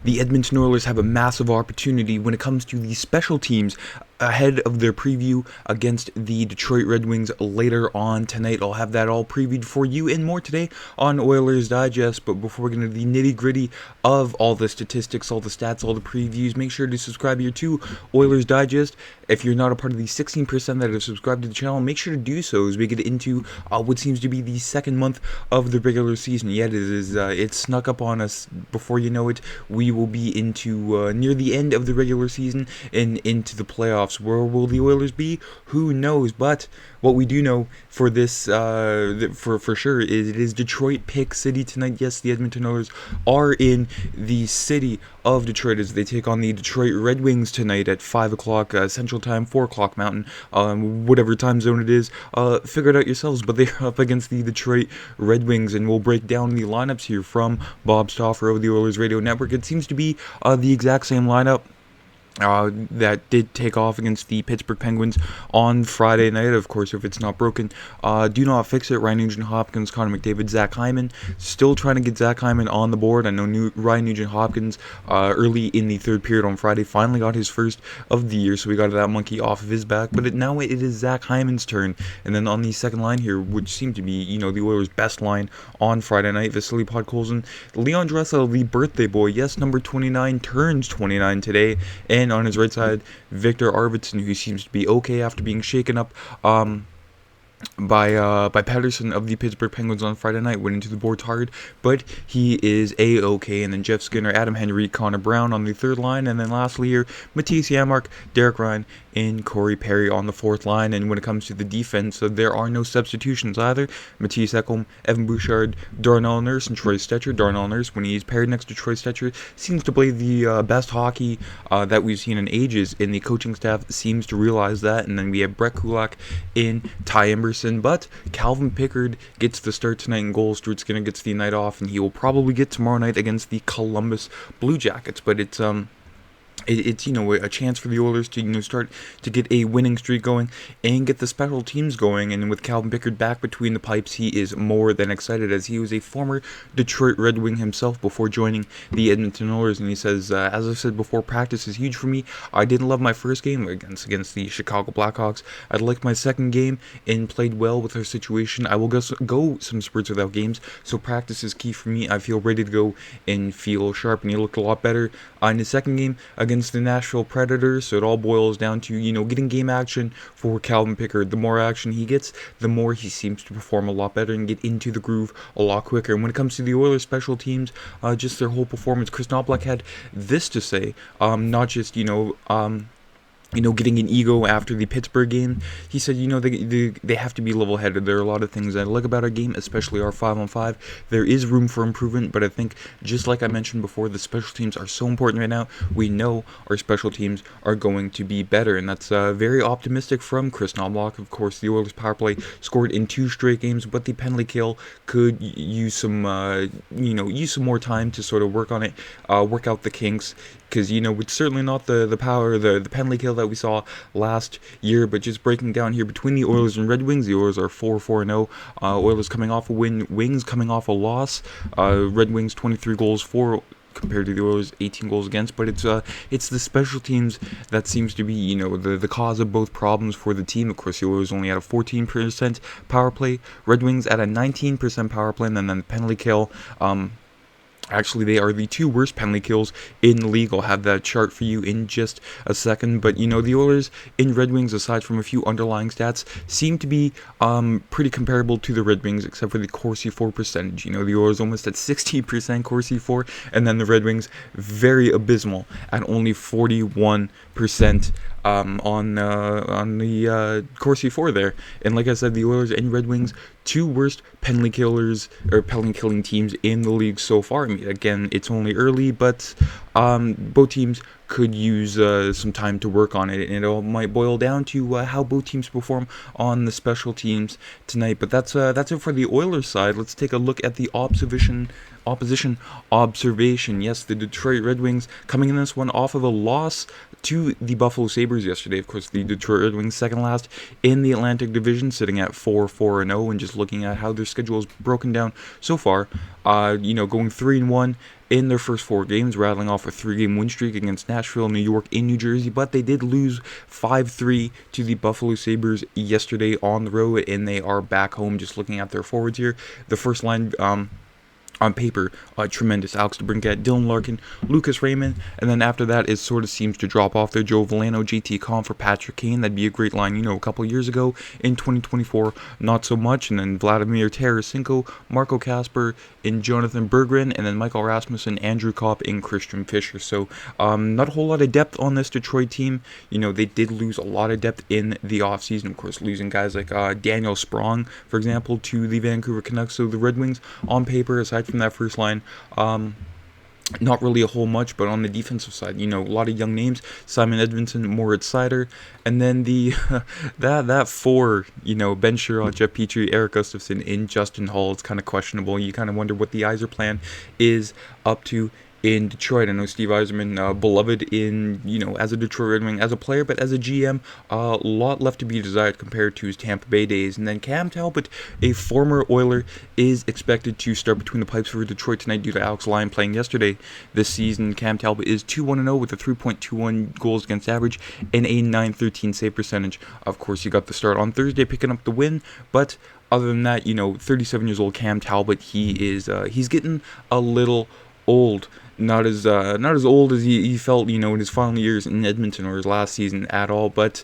the Edmonton Oilers have a massive opportunity when it comes to the special teams ahead of their preview against the Detroit Red Wings later on tonight. I'll have that all previewed for you and more today on Oilers Digest. But before we get into the nitty-gritty of all the statistics, all the stats, all the previews, make sure to subscribe here to Oilers Digest. If you're not a part of the 16% that have subscribed to the channel, make sure to do so as we get into what seems to be the second month of the regular season. Yet it's snuck up on us. Before you know it, we will be into near the end of the regular season and into the playoffs. Where will the Oilers be? Who knows? But what we do know for this, for sure, is it is Detroit Pick City tonight. Yes, the Edmonton Oilers are in the city of Detroit as they take on the Detroit Red Wings tonight at 5 o'clock Central Time, 4 o'clock Mountain, whatever time zone it is. Figure it out yourselves, but they're up against the Detroit Red Wings, and we'll break down the lineups here from Bob Stauffer of the Oilers Radio Network. It seems to be the exact same lineup that did take off against the Pittsburgh Penguins on Friday night. Of course, if it's not broken, do not fix it. Nugent-Hopkins, Connor McDavid, Zach Hyman. Still trying to get Zach Hyman on the board. I know Nugent-Hopkins early in the third period on Friday finally got his first of the year, so we got that monkey off of his back. But now it is Zach Hyman's turn. And then on the second line here, which seemed to be, the Oilers' best line on Friday night, Vasily Podkolzin, Leon Draisaitl, the birthday boy. Yes, number 29 turns 29 today. And on his right side, Victor Arvidsson, who seems to be okay after being shaken up by Patterson of the Pittsburgh Penguins on Friday night. Went into the boards hard, but he is A-okay. And then Jeff Skinner, Adam Henry, Connor Brown on the third line. And then lastly here, Matisse Janmark, Derek Ryan, and Corey Perry on the fourth line. And when it comes to the defense, there are no substitutions either. Matisse Ekholm, Evan Bouchard, Darnell Nurse, and Troy Stecher. Darnell Nurse, when he's paired next to Troy Stecher, seems to play the best hockey that we've seen in ages, and the coaching staff seems to realize that. And then we have Brett Kulak in Ty Emberson, but Calvin Pickard gets the start tonight in goal. Stuart Skinner gets the night off, and he will probably get tomorrow night against the Columbus Blue Jackets. But it's a chance for the Oilers to start to get a winning streak going and get the special teams going. And with Calvin Pickard back between the pipes, he is more than excited, as he was a former Detroit Red Wing himself before joining the Edmonton Oilers. And he says, as I've said before, practice is huge for me. I didn't love my first game against the Chicago Blackhawks. I liked my second game and played well with our situation. I will go some spurts without games, so practice is key for me. I feel ready to go and feel sharp. And he looked a lot better in his second game against the Nashville Predators. So it all boils down to getting game action for Calvin Pickard. The more action he gets, the more he seems to perform a lot better and get into the groove a lot quicker. And when it comes to the Oilers special teams, just their whole performance, Kris Knoblauch had this to say, not just getting an ego after the Pittsburgh game. He said, they have to be level-headed. There are a lot of things I like about our game, especially our 5-on-5. There is room for improvement, but I think, just like I mentioned before, the special teams are so important right now. We know our special teams are going to be better, and that's very optimistic from Kris Knoblauch. Of course, the Oilers' power play scored in 2 straight games, but the penalty kill could use some more time to sort of work on it, work out the kinks. Because, it's certainly not the power, the penalty kill that we saw last year, but just breaking down here between the Oilers and Red Wings, the Oilers are 4-4-0. Oilers coming off a win, Wings coming off a loss. Red Wings 23 goals for compared to the Oilers 18 goals against, but it's the special teams that seems to be the cause of both problems for the team. Of course, the Oilers only had a 14% power play, Red Wings at a 19% power play, and then the penalty kill. Actually, they are the 2 worst penalty kills in the league. I'll have that chart for you in just a second. But, the Oilers and Red Wings, aside from a few underlying stats, seem to be pretty comparable to the Red Wings, except for the Corsi 4 percentage. The Oilers almost at 60% Corsi 4, and then the Red Wings very abysmal at only 41% on the Corsi 4 there. And like I said, the Oilers and Red Wings, 2 worst penalty killers or penalty killing teams in the league so far. I mean, again, it's only early, but both teams could use some time to work on it, and it all might boil down to how both teams perform on the special teams tonight. But that's it for the Oilers side. Let's take a look at the opposition observation. Yes, the Detroit Red Wings coming in this one off of a loss to the Buffalo Sabres yesterday. Of course, the Detroit Red Wings second last in the Atlantic Division, sitting at 4-4-0, and just looking at how their schedule is broken down so far, going 3-1 in their first 4 games, rattling off a 3-game win streak against Nashville, New York, and New Jersey, but they did lose 5-3 to the Buffalo Sabres yesterday on the road, and they are back home. Just looking at their forwards here, the first line, on paper, tremendous. Alex DeBrincat, Dylan Larkin, Lucas Raymond, and then after that, it sort of seems to drop off there. Joe Veleno, JT Kahn for Patrick Kane. That'd be a great line, a couple years ago. In 2024, not so much. And then Vladimir Tarasenko, Marco Kasper, and Jonathan Berggren, and then Michael Rasmussen, Andrew Kopp, and Christian Fischer. So, not a whole lot of depth on this Detroit team. They did lose a lot of depth in the offseason. Of course, losing guys like Daniel Sprong, for example, to the Vancouver Canucks. So the Red Wings, on paper, aside from that first line, not really a whole much, but on the defensive side, a lot of young names: Simon Edmondson, Moritz Seider, and then the that 4, Ben Sherratt, Jeff Petrie, Eric Gustafsson, and Justin Hall. It's kind of questionable. You kind of wonder what the Yzer plan is up to in Detroit. I know Steve Yzerman, beloved in, as a Detroit Red Wing, as a player, but as a GM, a lot left to be desired compared to his Tampa Bay days. And then Cam Talbot, a former Oiler, is expected to start between the pipes for Detroit tonight due to Alex Lyon playing yesterday this season. Cam Talbot is 2-1-0 with a 3.21 goals against average and a .913 save percentage. Of course, he got the start on Thursday, picking up the win, but other than that, 37 years old Cam Talbot, he's getting a little old. Not as old as he felt, in his final years in Edmonton or his last season at all, but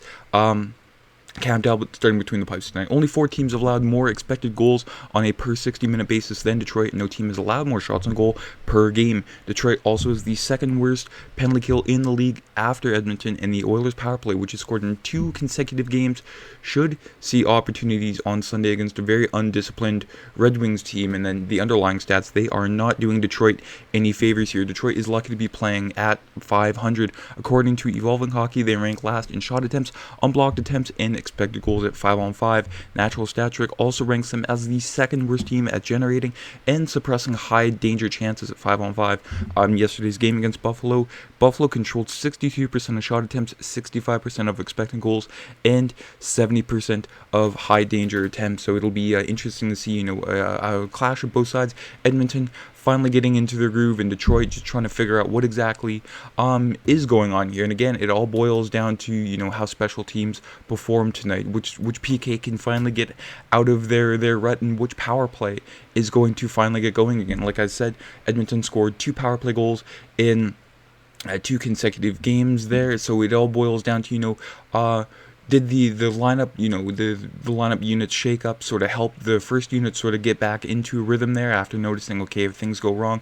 Cam Talbot starting between the pipes tonight. Only 4 teams have allowed more expected goals on a per 60-minute basis than Detroit. No team has allowed more shots on goal per game. Detroit also is the second worst penalty kill in the league after Edmonton, and the Oilers' power play, which has scored in 2 consecutive games, should see opportunities on Sunday against a very undisciplined Red Wings team. And then the underlying stats, they are not doing Detroit any favors here. Detroit is lucky to be playing at 500. According to Evolving Hockey, they rank last in shot attempts, unblocked attempts, and expected goals at 5-on-5. Natural Stat Trick also ranks them as the second worst team at generating and suppressing high danger chances at 5-on-5. Yesterday's game against Buffalo controlled 62% of shot attempts, 65% of expected goals, and 70% of high danger attempts. So it'll be interesting to see, a clash of both sides. Edmonton finally getting into their groove, in Detroit just trying to figure out what exactly is going on here. And again, it all boils down to how special teams perform tonight, which PK can finally get out of their rut, and which power play is going to finally get going again. Like I said, Edmonton scored 2 power play goals in 2 consecutive games there, so it all boils down to did the lineup, the lineup units shake up sort of help the first unit sort of get back into a rhythm there after noticing, okay, if things go wrong,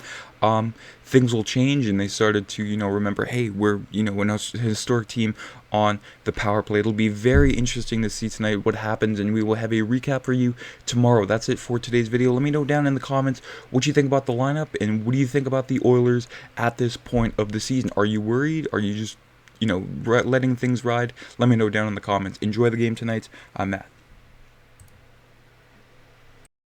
things will change, and they started to, remember, hey, we're, an historic team on the power play. It'll be very interesting to see tonight what happens, and we will have a recap for you tomorrow. That's it for today's video. Let me know down in the comments what you think about the lineup, and what do you think about the Oilers at this point of the season. Are you worried? Are you just letting things ride? Let me know down in the comments. Enjoy the game tonight. I'm Matt.